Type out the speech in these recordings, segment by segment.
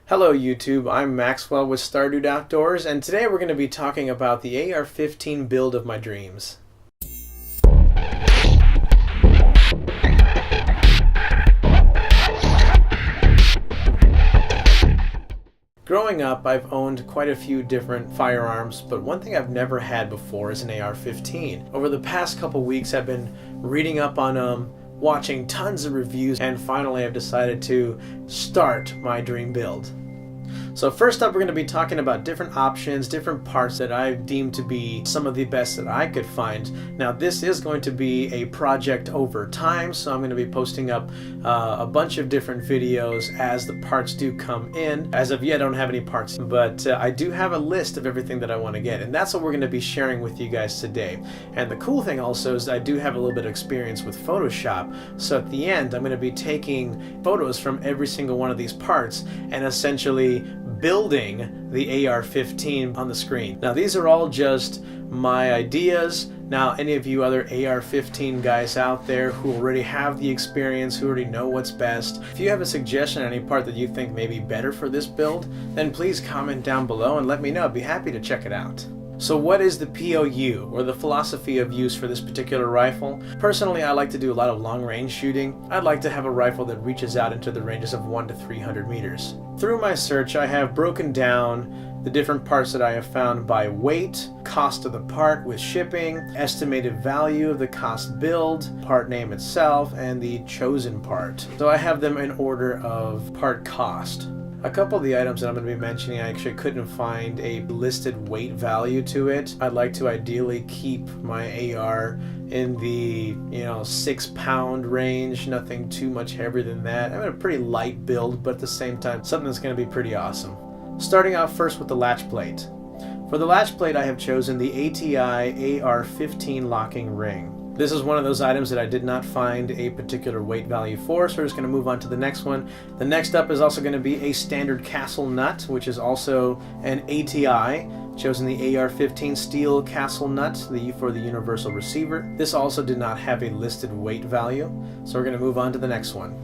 Hello YouTube, I'm Maxwell with Stardude Outdoors, and today we're going to be talking about the AR-15 build of my dreams. Growing up, I've owned quite a few different firearms, but one thing I've never had before is an AR-15. Over the past couple weeks, I've been reading up on them, watching tons of reviews, and finally I've decided to start my dream build. So first up, we're going to be talking about different options, different parts that I deem to be some of the best that I could find. Now this is going to be a project over time, so I'm going to be posting up a bunch of different videos as the parts do come in. As of yet, I don't have any parts, but I do have a list of everything that I want to get, and that's what we're going to be sharing with you guys today. And the cool thing also is I do have a little bit of experience with Photoshop, so at the end I'm going to be taking photos from every single one of these parts and essentially building the AR-15 on the screen. Now these are all just my ideas. Now any of you other AR-15 guys out there who already have the experience, who already know what's best, if you have a suggestion on any part that you think may be better for this build, then please comment down below and let me know. I'd be happy to check it out. So what is the POU, or the philosophy of use, for this particular rifle? Personally, I like to do a lot of long-range shooting. I'd like to have a rifle that reaches out into the ranges of 100 to 300 meters. Through my search, I have broken down the different parts that I have found by weight, cost of the part with shipping, estimated value of the cost build, part name itself, and the chosen part. So I have them in order of part cost. A couple of the items that I'm going to be mentioning, I actually couldn't find a listed weight value to it. I'd like to ideally keep my AR in the 6-pound range, nothing too much heavier than that. I'm in a pretty light build, but at the same time something that's going to be pretty awesome. Starting out first with the latch plate. For the latch plate, I have chosen the ATI AR-15 locking ring. This is one of those items that I did not find a particular weight value for, so we're just going to move on to the next one. The next up is also going to be a standard castle nut, which is also an ATI. Chosen the AR-15 steel castle nut for the universal receiver. This also did not have a listed weight value, so we're going to move on to the next one.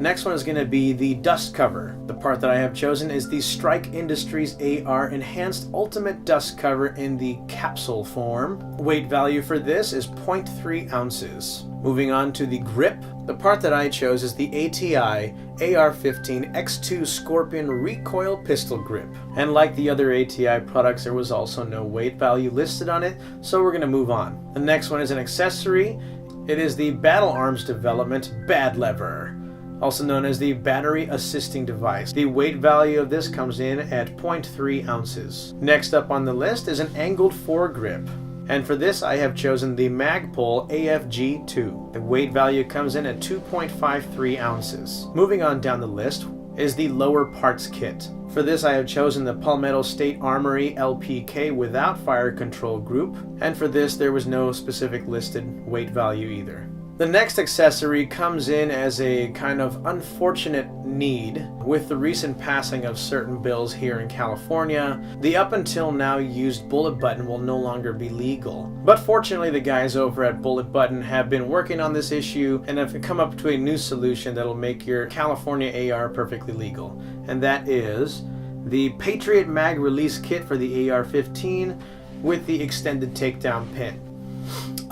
Next one is going to be the dust cover. The part that I have chosen is the Strike Industries AR Enhanced Ultimate Dust Cover in the capsule form. Weight value for this is 0.3 ounces. Moving on to the grip. The part that I chose is the ATI AR-15 X2 Scorpion Recoil Pistol Grip. And like the other ATI products, there was also no weight value listed on it, so we're going to move on. The next one is an accessory. It is the Battle Arms Development Bad Lever, also known as the Battery Assisting Device. The weight value of this comes in at 0.3 ounces. Next up on the list is an angled foregrip. And for this I have chosen the Magpul AFG2. The weight value comes in at 2.53 ounces. Moving on down the list is the lower parts kit. For this I have chosen the Palmetto State Armory LPK without fire control group. And for this there was no specific listed weight value either. The next accessory comes in as a kind of unfortunate need. With the recent passing of certain bills here in California, the up until now used bullet button will no longer be legal. But fortunately, the guys over at Bullet Button have been working on this issue and have come up to a new solution that'll make your California AR perfectly legal. And that is the Patriot Mag Release Kit for the AR-15 with the extended takedown pin.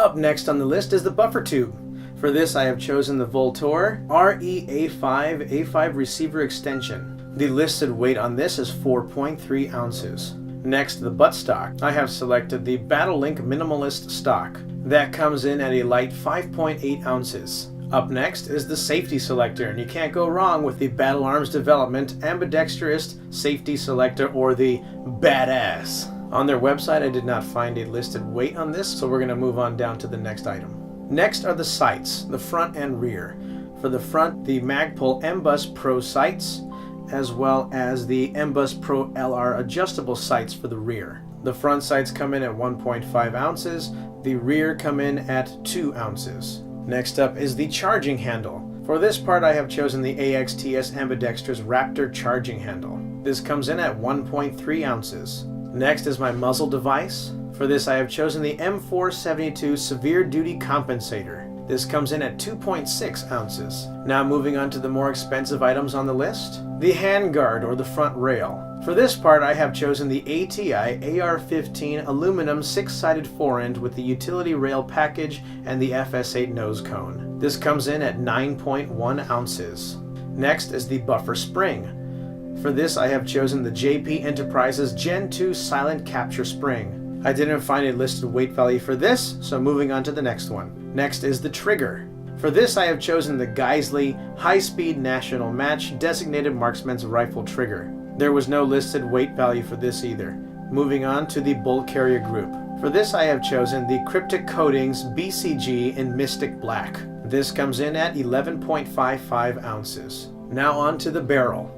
Up next on the list is the buffer tube. For this I have chosen the Voltor RE-A5 A5 receiver extension. The listed weight on this is 4.3 ounces. Next, the buttstock. I have selected the BattleLink Minimalist stock. That comes in at a light 5.8 ounces. Up next is the safety selector, and you can't go wrong with the Battle Arms Development Ambidextrous Safety Selector, or the Badass. On their website I did not find a listed weight on this, so we're going to move on down to the next item. Next are the sights, the front and rear. For the front, the Magpul MBus Pro sights, as well as the MBus Pro LR adjustable sights for the rear. The front sights come in at 1.5 ounces, the rear come in at 2 ounces. Next up is the charging handle. For this part I have chosen the AXTS Ambidextrous Raptor charging handle. This comes in at 1.3 ounces. Next is my muzzle device. For this I have chosen the M472 Severe Duty Compensator. This comes in at 2.6 ounces. Now moving on to the more expensive items on the list. the handguard or the front rail. For this part I have chosen the ATI AR-15 aluminum 6-sided forend with the utility rail package and the FS8 nose cone. This comes in at 9.1 ounces. Next is the buffer spring. For this I have chosen the JP Enterprises Gen 2 silent capture spring. I didn't find a listed weight value for this, so moving on to the next one. Next is the trigger. For this I have chosen the Geisley High-Speed National Match Designated Marksman's Rifle trigger. There was no listed weight value for this either. Moving on to the bull carrier group. For this I have chosen the Cryptic Coatings BCG in Mystic Black. This comes in at 11.55 ounces. Now on to the barrel.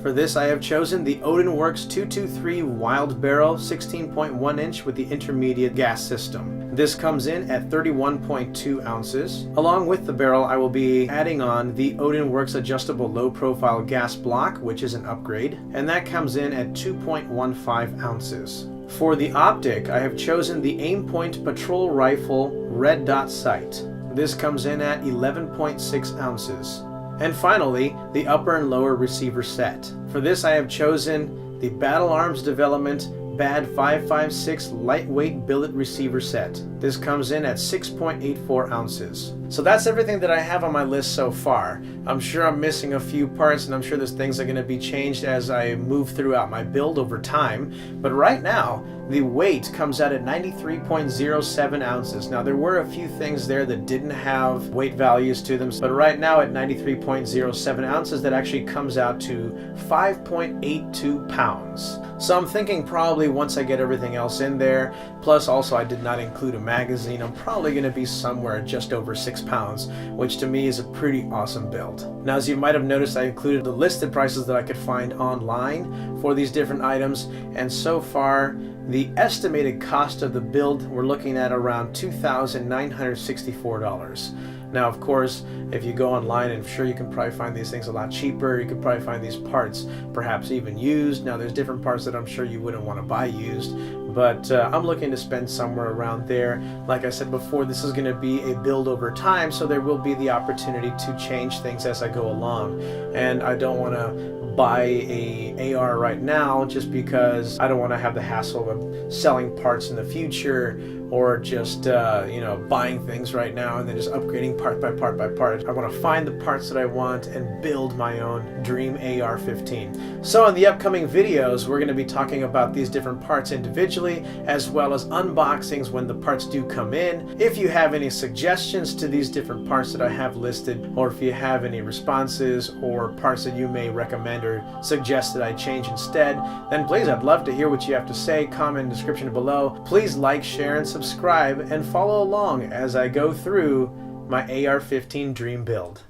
For this I have chosen the Odinworks 223 Wild Barrel 16.1 inch with the intermediate gas system. This comes in at 31.2 ounces. Along with the barrel I will be adding on the Odinworks adjustable low profile gas block, which is an upgrade, and that comes in at 2.15 ounces. For the optic I have chosen the Aimpoint Patrol Rifle Red Dot Sight. This comes in at 11.6 ounces. And finally, the upper and lower receiver set. For this I have chosen the Battle Arms Development BAD 556 lightweight billet receiver set. This comes in at 6.84 ounces. So that's everything that I have on my list so far. I'm sure I'm missing a few parts, and I'm sure those things are going to be changed as I move throughout my build over time. But right now, the weight comes out at 93.07 ounces. Now there were a few things there that didn't have weight values to them, but right now at 93.07 ounces that actually comes out to 5.82 pounds. So I'm thinking probably once I get everything else in there, plus also I did not include a magazine, I'm probably going to be somewhere just over 6 pounds, which to me is a pretty awesome build. Now as you might have noticed, I included the listed prices that I could find online for these different items, and so far the estimated cost of the build we're looking at around $2,964. Now of course, if you go online, I'm sure you can probably find these things a lot cheaper. You could probably find these parts perhaps even used. Now there's different parts that I'm sure you wouldn't want to buy used, but I'm looking to spend somewhere around there. Like I said before, this is going to be a build over time, so there will be the opportunity to change things as I go along, and I don't want to buy a AR right now just because I don't want to have the hassle of selling parts in the future, or just buying things right now and then just upgrading part by part by part. I want to find the parts that I want and build my own dream AR-15. So in the upcoming videos we're going to be talking about these different parts individually, as well as unboxings when the parts do come in. If you have any suggestions to these different parts that I have listed, or if you have any responses or parts that you may recommend or suggest that I change instead, then please, I'd love to hear what you have to say. Comment in the description below. Please like, share, and subscribe, and follow along as I go through my AR-15 dream build.